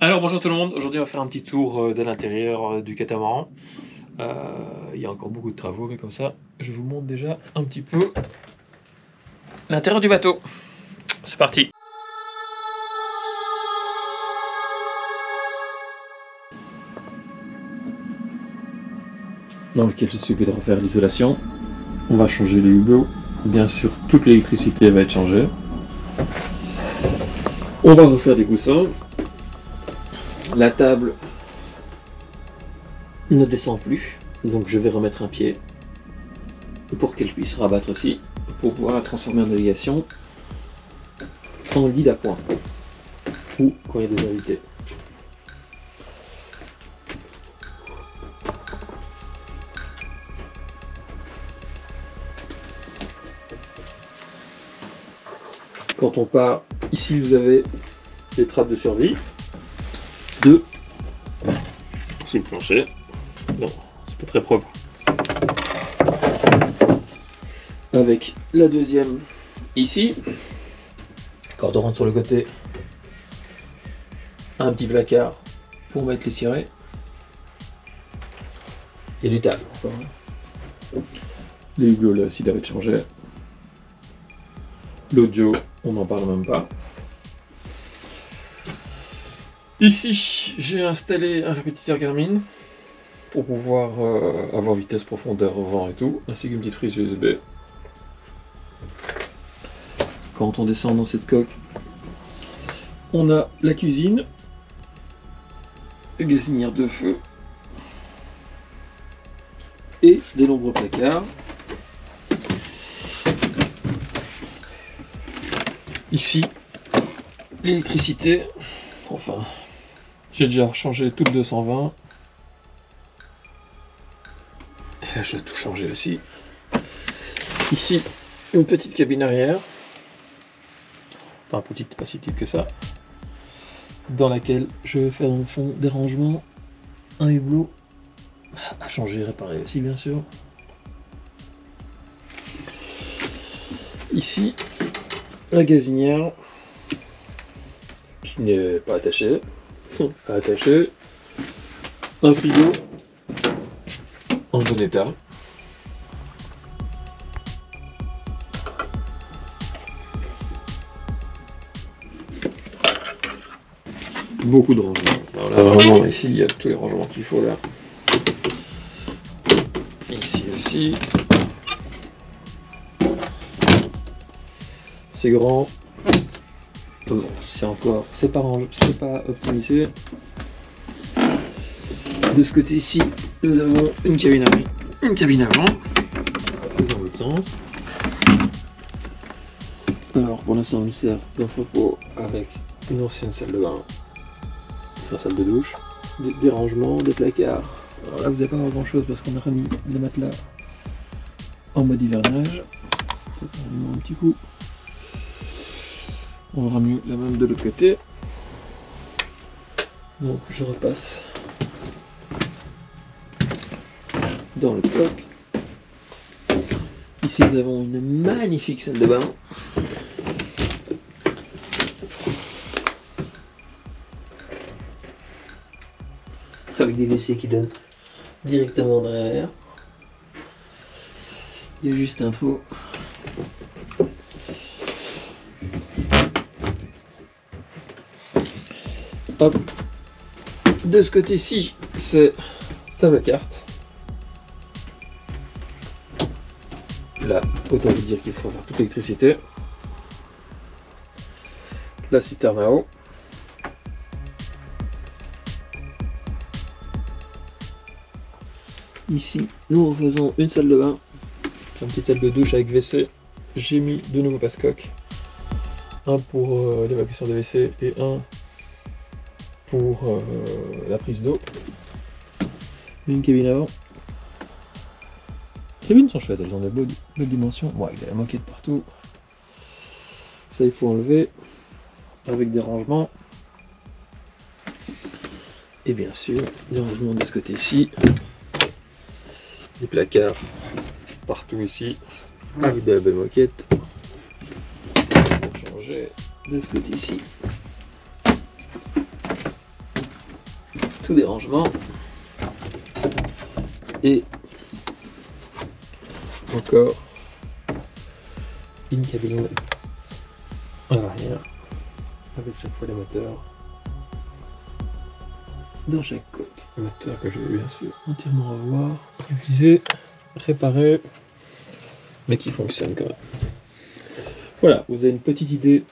Alors bonjour tout le monde, aujourd'hui on va faire un petit tour de l'intérieur du catamaran. Il y a encore beaucoup de travaux, mais comme ça je vous montre déjà un petit peu l'intérieur du bateau. C'est parti. Dans lequel je suis obligé de refaire l'isolation. On va changer les hublots. Bien sûr, toute l'électricité va être changée. On va refaire des coussins. La table ne descend plus, donc je vais remettre un pied pour qu'elle puisse rabattre aussi, pour pouvoir la transformer en navigation en lit d'appoint ou quand il y a des invités. Quand on part, ici vous avez des trappes de survie, deux sous le plancher. Non, c'est pas très propre. Avec la deuxième ici, corde rentre sur le côté, un petit placard pour mettre les cirés et du table. Les hublots là aussi doivent être changés. L'audio, on n'en parle même pas. Ici, j'ai installé un répétiteur Garmin pour pouvoir avoir vitesse, profondeur, vent et tout, ainsi qu'une petite prise USB. Quand on descend dans cette coque, on a la cuisine, gazinière de feu et des nombreux placards. Ici, l'électricité, enfin, j'ai déjà changé toute 220. Et là, je vais tout changer aussi. Ici, une petite cabine arrière. Enfin, petite, pas si petite que ça. Dans laquelle je vais faire, dans le fond, des rangements. Un hublot à changer, réparer aussi, bien sûr. Ici, la gazinière qui n'est pas attachée. À attacher. Un frigo en bon état. Beaucoup de rangements. Alors là, vraiment, ici, il y a tous les rangements qu'il faut là. Ici aussi. C'est grand. Bon, c'est encore, c'est pas optimisé. De ce côté-ci, nous avons une cabine avant. C'est dans l'autre sens. Alors pour l'instant, on sert d'entrepôt avec une ancienne salle de bain, une salle de douche, des rangements, des placards. Alors là, vous n'allez pas voir grand chose parce qu'on a remis les matelas en mode hivernage. Un petit coup. On aura mis la même de l'autre côté. Donc je repasse dans le bloc. Ici nous avons une magnifique salle de bain. Avec des WC qui donnent directement dans la mer. Il y a juste un trou. Hop. De ce côté-ci, c'est table à cartes. Là, autant vous dire qu'il faut faire toute l'électricité. La citerne à eau. Ici, nous refaisons une salle de bain, une petite salle de douche avec WC. J'ai mis de nouveaux passe-coques. Un pour l'évacuation des WC et un pour la prise d'eau. Une cabine avant. Les cabines sont chouettes, elles ont de belles dimensions. Bon, il y a la moquette partout. Ça, il faut enlever avec des rangements. Et bien sûr, des rangements de ce côté-ci. Des placards partout ici, avec de la belle moquette. Pour changer de ce côté-ci. tout dérangement. Et encore une cabine à l'arrière avec chaque fois les moteurs dans chaque coque. Moteur que je vais bien sûr entièrement revoir, réviser, réparer, mais qui fonctionne quand même. Voilà, vous avez une petite idée